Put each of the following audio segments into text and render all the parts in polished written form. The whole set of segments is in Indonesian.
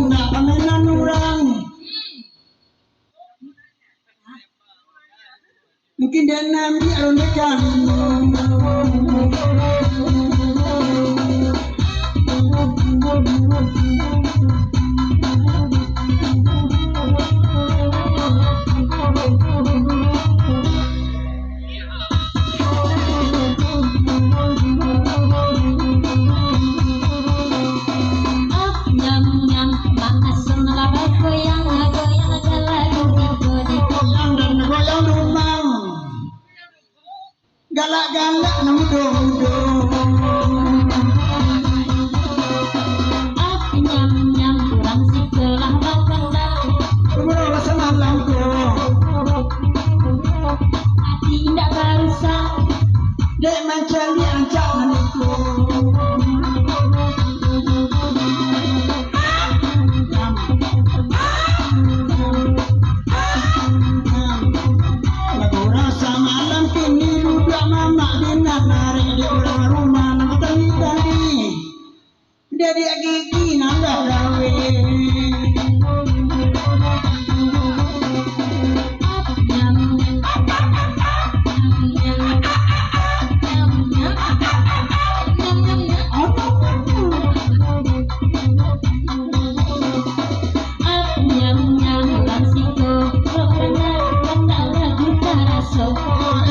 nggak pamenan orang. Mungkin dia nanti alundekan. Galak-galak nudo-nudo. Nyam-nyam kurang si telah makan dah. Kemana rasa malam ko? Hati tidak barusa. Dek mencari ancak maniku. Lagu rasa malam kini duduk mama dinan narik di orang rumah nak tadi. Jadi gigi nambah gawe.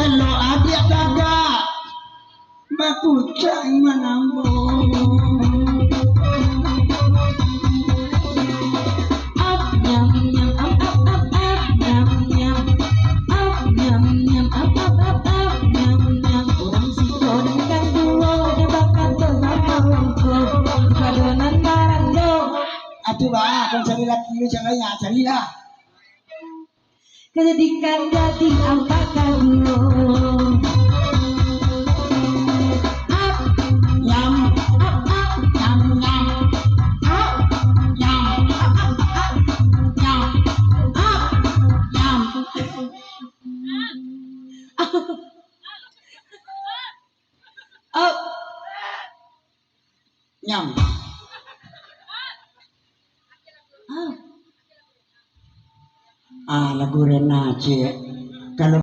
Elo adik kagak bakucak manambo. Aduh bah, kan cari laki lu jangan ya, carilah. Kejadikan jadi apakah dulu? Nyam, Nyam nyam, nyam, nyam, nyam. Oh, nyam. oh. Ah, lagu Rena cik. Kalau